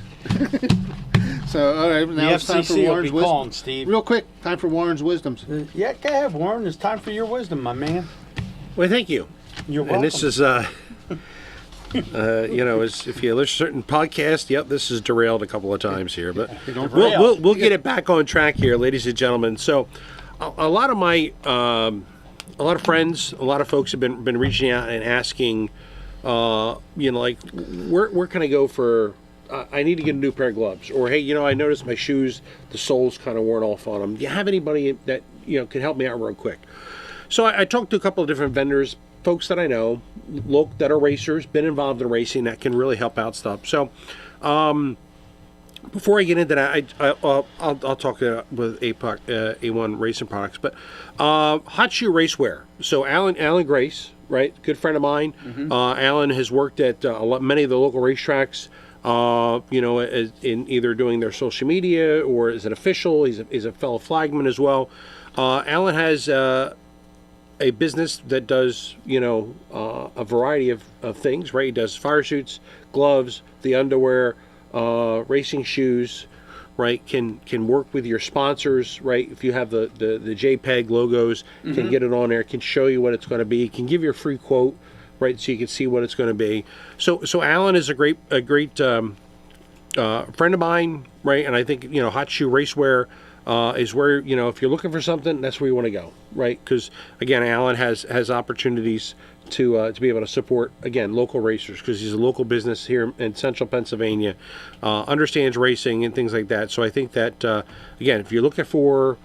So, all right, now it's time for Warren's wisdom. Steve. Real quick, time for Warren's wisdoms. Yeah, go ahead, Warren. It's time for your wisdom, my man. Well, thank you. You're welcome. And this is, if you listen to certain podcasts, this is derailed a couple of times here, but we'll get it back on track here, ladies and gentlemen. So, a lot of friends, a lot of folks have been reaching out and asking, where can I go for? I need to get a new pair of gloves, or hey, I noticed my shoes, the soles kind of worn off on them. Do you have anybody that can help me out real quick? So I talked to a couple of different vendors, folks that I know, that are racers, been involved in racing, that can really help out stuff. So before I get into that, I'll talk with A1 Racing Products, but Hot Shoe Racewear. So Alan Grace, right, good friend of mine. Mm-hmm. Alan has worked at many of the local racetracks. In either doing their social media or as an official. He's a fellow flagman as well. Alan has a business that does, a variety of things, right? He does fire suits, gloves, the underwear, racing shoes, right? Can work with your sponsors, right? If you have the JPEG logos, mm-hmm. can get it on there, can show you what it's going to be, can give you a free quote, right, so you can see what it's going to be. So Alan is a great friend of mine, right? And I think Hot Shoe Racewear is where if you're looking for something, that's where you want to go, right? Because again, Alan has opportunities to be able to support local racers, because he's a local business here in Central Pennsylvania, understands racing and things like that. So I think that again, if you're looking for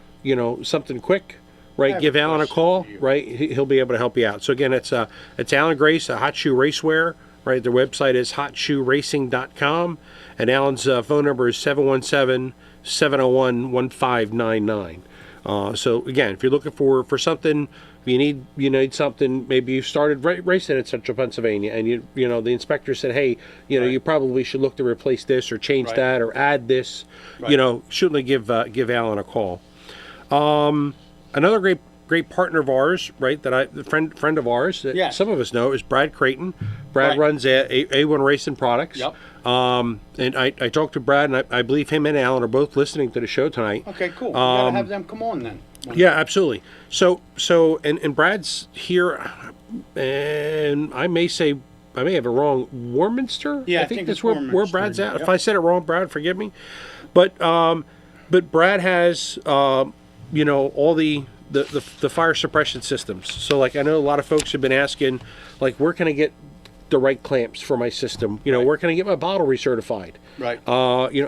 something quick, right, give Alan a call, right? He'll be able to help you out. So again, it's Alan Grace, Hot Shoe Racewear, right? Their website is hotshoeracing.com, and Alan's phone number is 717-701-1599. So again, if you're looking for something, if you need something, maybe you started racing in Central Pennsylvania, and you know the inspector said, hey, you probably should look to replace this or change that or add this. Certainly give Alan a call. Another great partner of ours, right? Friend of ours that some of us know is Brad Creighton. Brad runs A1 Racing Products. Yep. And I talked to Brad, and I believe him and Alan are both listening to the show tonight. Okay, cool. We gotta have them come on then. Yeah, absolutely. So and Brad's here, and I may have it wrong. Warminster? Yeah, I think that's it's where Brad's at. Yep. If I said it wrong, Brad, forgive me. But Brad has all the fire suppression systems. So like I know a lot of folks have been asking, like, where can I get the right clamps for my system? Where can I get my bottle recertified? Right.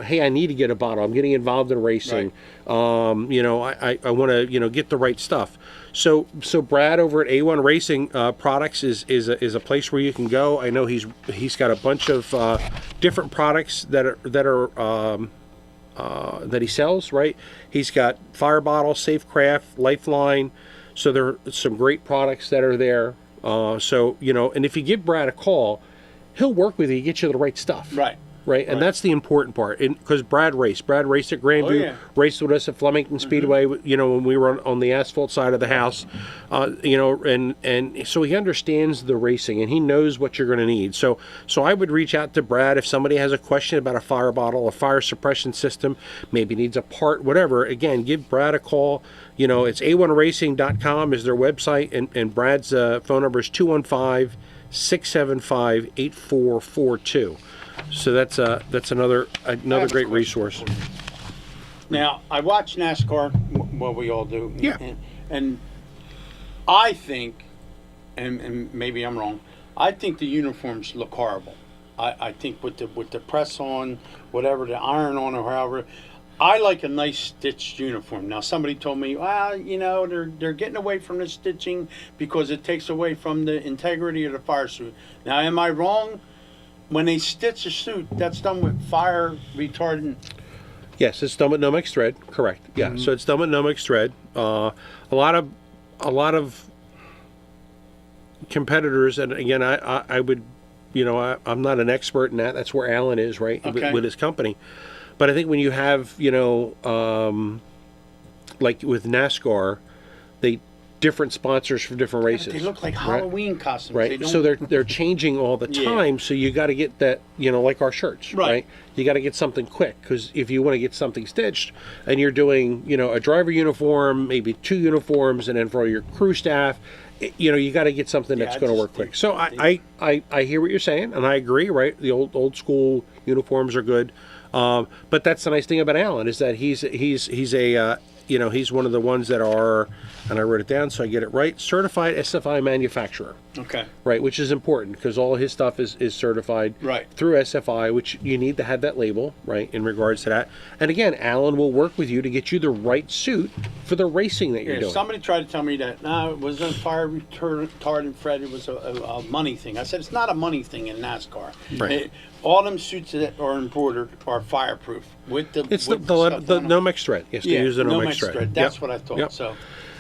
Hey, I need to get a bottle. I'm getting involved in racing. I want to get the right stuff. So Brad over at A1 Racing Products is a place where you can go. I know he's got a bunch of different products that he sells. Right. He's got fire bottles, Safecraft, Lifeline. So there are some great products that are there. And if you give Brad a call, he'll work with you, get you the right stuff. Right. And that's the important part. Because Brad raced at Grandview, raced with us at Flemington Speedway, when we were on the asphalt side of the house, and so he understands the racing and he knows what you're going to need. So I would reach out to Brad if somebody has a question about a fire bottle, a fire suppression system, maybe needs a part, whatever. Again, give Brad a call. It's a1racing.com is their website, and Brad's phone number is 215-675-8442. So that's another great resource. Now, I watch NASCAR, what we all do. Yeah. And I think, and maybe I'm wrong, I think the uniforms look horrible. I think with the press on, whatever, the iron on or however, I like a nice stitched uniform. Now, somebody told me, they're getting away from the stitching because it takes away from the integrity of the fire suit. Now, am I wrong? When they stitch a suit, that's done with fire retardant. Yes, it's done with Nomex thread. Correct. Yeah, so it's done with Nomex thread. A lot of competitors, and again, I would, I'm not an expert in that. That's where Alan is, right, with his company. But I think when you have, like with NASCAR, different sponsors for different races. They look like Halloween costumes. Right. So they're changing all the time. So you got to get that, like our shirts. Right. You got to get something quick, because if you want to get something stitched and you're doing, a driver uniform, maybe 2 uniforms, and then for all your crew staff, you got to get something that's going to work quick. So I hear what you're saying, and I agree. Right. The old school uniforms are good. But that's the nice thing about Alan, is that he's one of the ones that are, and I wrote it down so I get it right, certified SFI manufacturer. Okay. Right, which is important because all his stuff is certified through SFI, which you need to have that label, right, in regards to that. And again, Alan will work with you to get you the right suit for the racing that you're doing. Somebody tried to tell me that, no, it wasn't fire retardant, Fred, it was a money thing. I said, it's not a money thing in NASCAR. Right. All them suits that are embroidered are fireproof with the Nomex thread. Yes, they use the Nomex thread. That's what I thought. Yep. So,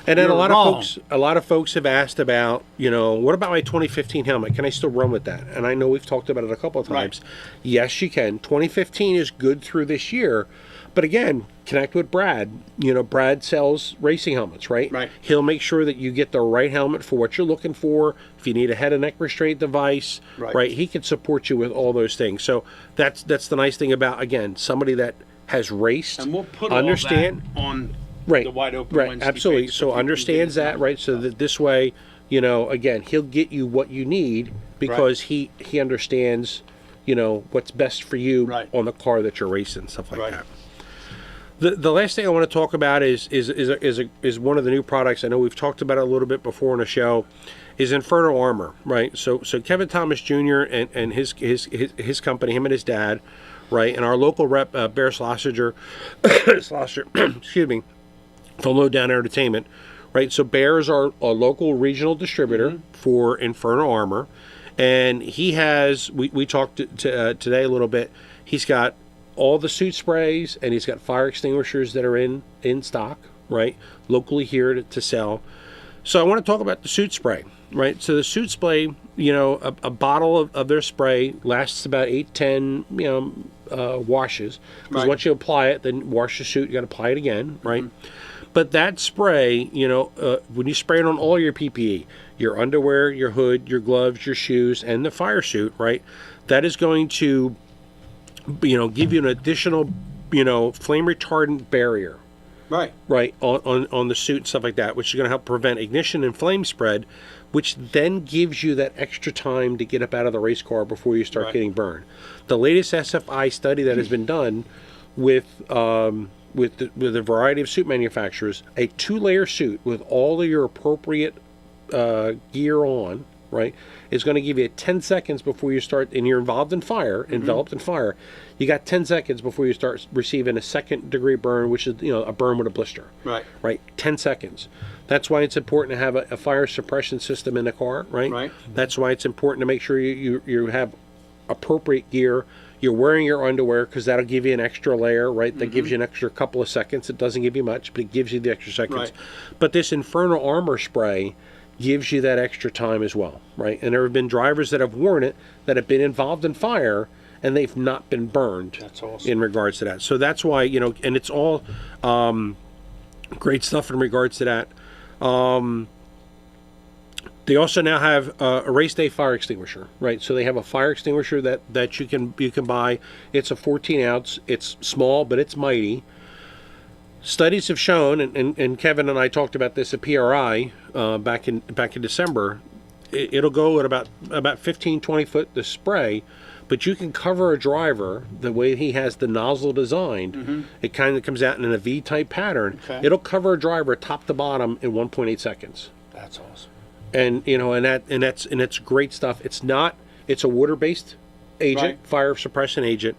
and then a lot of folks have asked about, what about my 2015 helmet? Can I still run with that? And I know we've talked about it a couple of times. Right. Yes, you can. 2015 is good through this year. But again, connect with Brad. Brad sells racing helmets, right? Right. He'll make sure that you get the right helmet for what you're looking for. If you need a head and neck restraint device, right? He can support you with all those things. So that's the nice thing about, again, somebody that has raced, and we'll put understand all that on the Wide Open Wednesday absolutely. page, so understands that, right? So that this way, again, he'll get you what you need because he understands, what's best for you on the car that you're racing, stuff like that. The last thing I want to talk about is one of the new products. I know we've talked about it a little bit before on the show. Is Inferno Armor, right? So Kevin Thomas Jr. and his company, him and his dad, right, and our local rep Bear Schlosinger, excuse me, from Low Down Entertainment, right? So Bear is our local regional distributor for Infernal Armor, and he has. We talked today a little bit. He's got all the suit sprays, and he's got fire extinguishers that are in stock, right, locally here to sell. So I want to talk about the suit spray, right? So the suit spray, you know, a bottle of their spray lasts about 8-10, washes. Because once you apply it, then wash the suit, you got to apply it again, right? But that spray, you know, when you spray it on all your PPE, your underwear, your hood, your gloves, your shoes, and the fire suit, right, that is going to, you know, give you an additional, you know, flame retardant barrier. Right, on the suit and stuff like that, which is going to help prevent ignition and flame spread, which then gives you that extra time to get up out of the race car before you start getting burned. The latest SFI study that has been done with a variety of suit manufacturers, a 2-layer suit with all of your appropriate gear on, right, is going to give you 10 seconds before you start, and you're enveloped in fire, you got 10 seconds before you start receiving a 2nd-degree burn, which is, you know, a burn with a blister. Right, 10 seconds. That's why it's important to have a fire suppression system in the car, right? That's why it's important to make sure you have appropriate gear. You're wearing your underwear because that'll give you an extra layer, right? That gives you an extra couple of seconds. It doesn't give you much, but it gives you the extra seconds. But this Infernal Armor spray gives you that extra time as well, right? And there have been drivers that have worn it that have been involved in fire and they've not been burned. That's awesome. In regards to that. So that's why, you know, and it's all great stuff in regards to that. They also now have a race day fire extinguisher, right? So they have a fire extinguisher that you can buy. It's a 14 ounce. It's small, but it's mighty. Studies have shown, and Kevin and I talked about this at PRI back in December. It'll go at about 15, 20 foot the spray, but you can cover a driver the way he has the nozzle designed. It kind of comes out in a V-type pattern. It'll cover a driver top to bottom in 1.8 seconds. That's awesome. And you know, and that's great stuff. It's a water-based agent, fire suppression agent.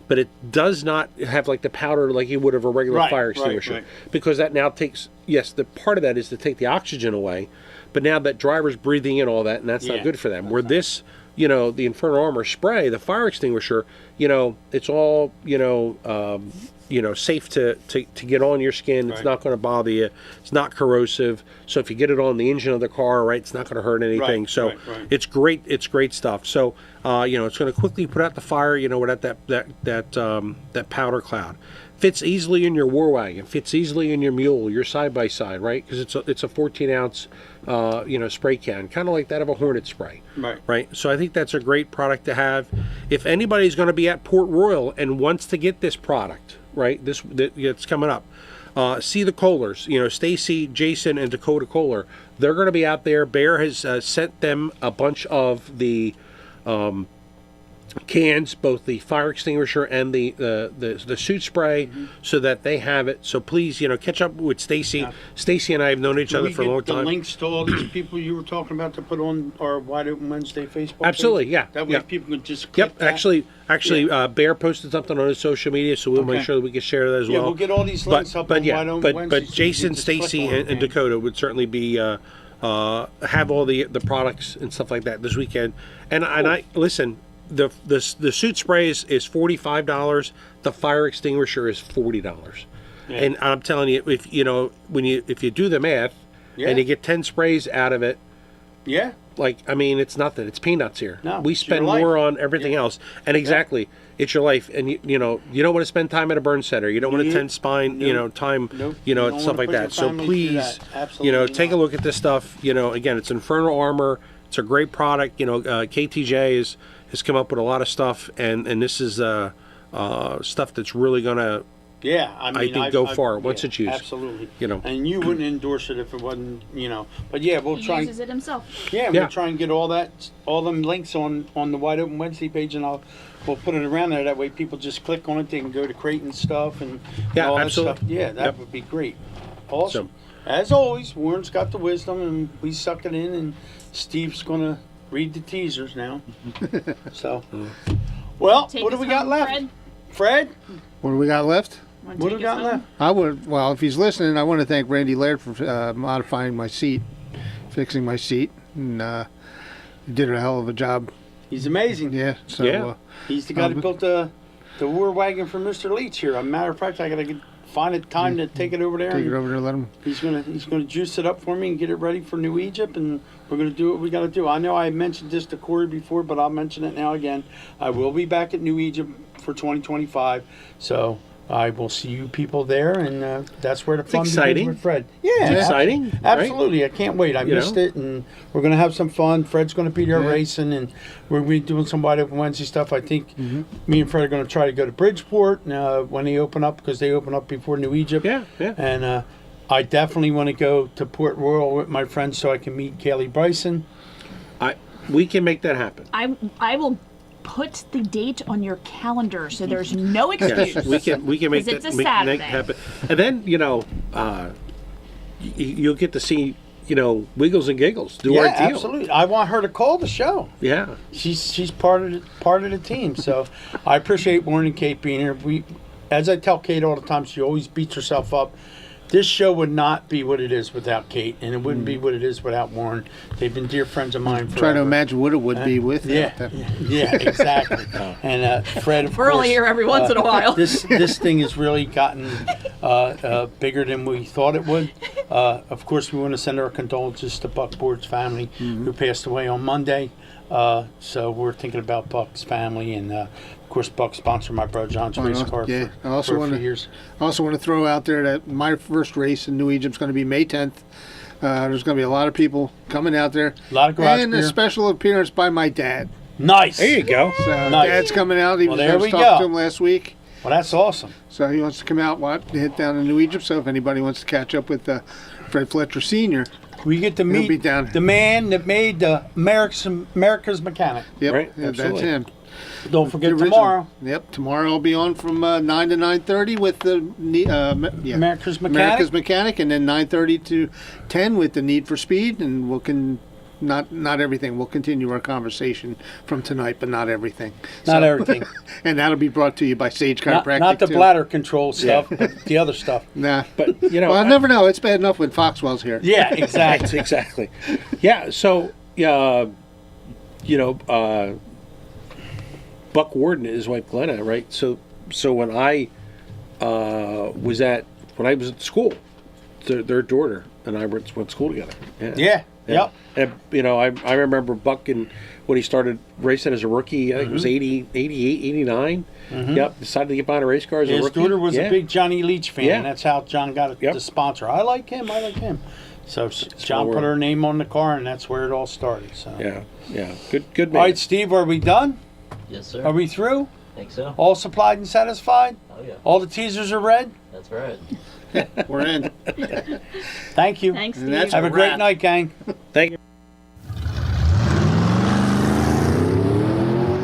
But it does not have like the powder like you would of a regular fire extinguisher. Because that now takes, yes, the part of that is to take the oxygen away, but now that driver's breathing in all that, and that's not good for them. Where this, you know, the Infernal Armor spray, the fire extinguisher, you know, it's all, safe to get on your skin. It's not going to bother you. It's not corrosive. So if you get it on the engine of the car, right, it's not going to hurt anything. So it's great. It's great stuff. So it's going to quickly put out the fire. You know, without that powder cloud. Fits easily in your war wagon. Fits easily in your mule, your side by side, right? Because it's a 14 ounce spray can, kind of like that of a Hornet spray. Right. So I think that's a great product to have. If anybody's going to be at Port Royal and wants to get this product, right? It's coming up. See the Kohlers, Stacy, Jason, and Dakota Kohler. They're going to be out there. Bear has sent them a bunch of the cans, both the fire extinguisher and the suit spray, so that they have it. So please, catch up with Stacy. Stacy and I have known each other for a long time. The links to all these people you were talking about to put on our Wide Open Wednesday Facebook Absolutely, page? yeah. That way people can just click that. Actually, Bear posted something on his social media, so we'll make sure that we can share that as well. Yeah, we'll get all these links up on Wide Open Wednesday. But Jason, Stacy, and Dakota would certainly be have all the products and stuff like that this weekend. And I listen. The suit spray is $45. The fire extinguisher is $40. Yeah. And I'm telling you, if you do the math, and you get 10 sprays out of it, it's nothing. It's peanuts here. No, we spend more on everything else, and it's your life. And you don't want to spend time at a burn center. You don't want to attend spine, time, stuff like that. So please, take a look at this stuff. Again, it's Infernal Armor. It's a great product. KTJ has come up with a lot of stuff, and this is stuff that's really going to, I think, go far once it's used. Absolutely. And you wouldn't endorse it if it wasn't, But we'll try. He uses it himself. We'll try and get all them links on the Wide Open Wednesday page, and we'll put it around there. That way, people just click on it. They can go to Creighton's stuff and all absolutely. that stuff. Yeah, that would be great. Awesome. As always, Warren's got the wisdom, and we suck it in, and Steve's gonna read the teasers now. So, what do we got left? Fred? What do we got left? What have we got left? I would. Well, if he's listening, I want to thank Randy Laird for modifying my seat, fixing my seat, and he did a hell of a job. He's amazing. Yeah. So he's the guy that built the war wagon for Mr. Leach here. As a matter of fact, I gotta find a time to take it over there. Take it over there, let him. He's gonna juice it up for me and get it ready for New Egypt, and we're gonna do what we gotta do. I know I mentioned this to Corey before, but I'll mention it now again. I will be back at New Egypt for 2025, so I will see you people there, and that's where the fun begins with Fred. Yeah, it's exciting. Absolutely, Right? I can't wait. I missed it, and we're gonna have some fun. Fred's gonna be there racing, and we're gonna be doing some Wide Open Wednesday stuff. I think me and Fred are gonna try to go to Bridgeport when they open up, because they open up before New Egypt. Yeah. And I definitely want to go to Port Royal with my friends so I can meet Kaylee Bryson. We can make that happen. I will put the date on your calendar so there's no excuse. Yes, we can make that, it's a make Saturday. that happen. And then you'll get to see Wiggles and Giggles do our deal. Absolutely. I want her to call the show. Yeah, she's part of the team. So I appreciate Warren and Kate being here. As I tell Kate all the time, she always beats herself up. This show would not be what it is without Kate, and it wouldn't be what it is without Warren. They've been dear friends of mine forever. Try to imagine what it would be with them. Yeah, exactly. And Fred, of We're course, only here every once in a while. This thing has really gotten bigger than we thought it would. Of course, we want to send our condolences to Buck Board's family, who passed away on Monday. So we're thinking about Buck's family, and of course, Buck sponsored my brother John's race car I for also a few years. I also want to throw out there that my first race in New Egypt is going to be May 10th. There's going to be a lot of people coming out there. A lot of garage and beer. a special appearance by my dad. Nice. There you go. So Nice. Dad's coming out. He was there there we to talk go. to him last week. Well, that's awesome. So he wants to come out, hit down to New Egypt. So if anybody wants to catch up with Fred Fletcher Sr., we get to he'll meet be down. the man that made the America's Mechanic. Yep, Right, that's absolutely. him. Don't forget The original. tomorrow. Yep, tomorrow I'll be on from 9 to 9:30 with the America's Mechanic. America's Mechanic, and then 9:30 to 10 with the Need for Speed, and not everything. We'll continue our conversation from tonight, but not everything. Not everything. And that'll be brought to you by Sage Chiropractic. Not the too. bladder control stuff, but the other stuff. Nah, but well, I never know. It's bad enough when Foxwell's here. Yeah, exactly. exactly. Yeah. So Buck Warden is his wife Glenna, right? So when I was at school, their daughter and I went to school together. Yeah. Yep. And I remember Buck when he started racing as a rookie. I think it was 88, 89. Yep. Decided to get behind a race car as a His rookie. daughter was a big Johnny Leach fan. Yeah. That's how John got the sponsor. I like him. So John put her name on the car, and that's where it all started. So yeah. Good man. All right, Steve, are we done? Yes, sir. Are we through? Think so. All supplied and satisfied? Oh, yeah. All the teasers are read? That's right. We're in. Thank you. Thanks, And Steve. that's Have a great wrap. night, gang. Thank you.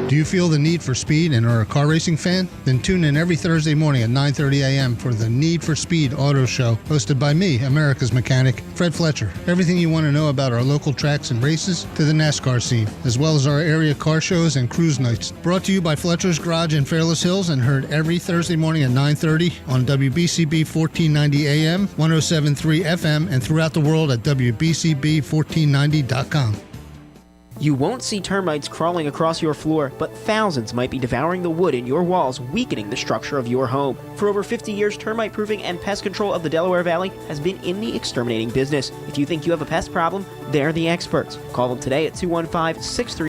Do you feel the need for speed and are a car racing fan? Then tune in every Thursday morning at 9:30 a.m. for the Need for Speed Auto Show, hosted by me, America's Mechanic, Fred Fletcher. Everything you want to know about our local tracks and races to the NASCAR scene, as well as our area car shows and cruise nights. Brought to you by Fletcher's Garage in Fairless Hills and heard every Thursday morning at 9:30 on WBCB 1490 AM, 107.3 FM, and throughout the world at WBCB1490.com. You won't see termites crawling across your floor, but thousands might be devouring the wood in your walls, weakening the structure of your home. For over 50 years, termite proofing and pest control of the Delaware Valley has been in the exterminating business. If you think you have a pest problem, they're the experts. Call them today at 215-63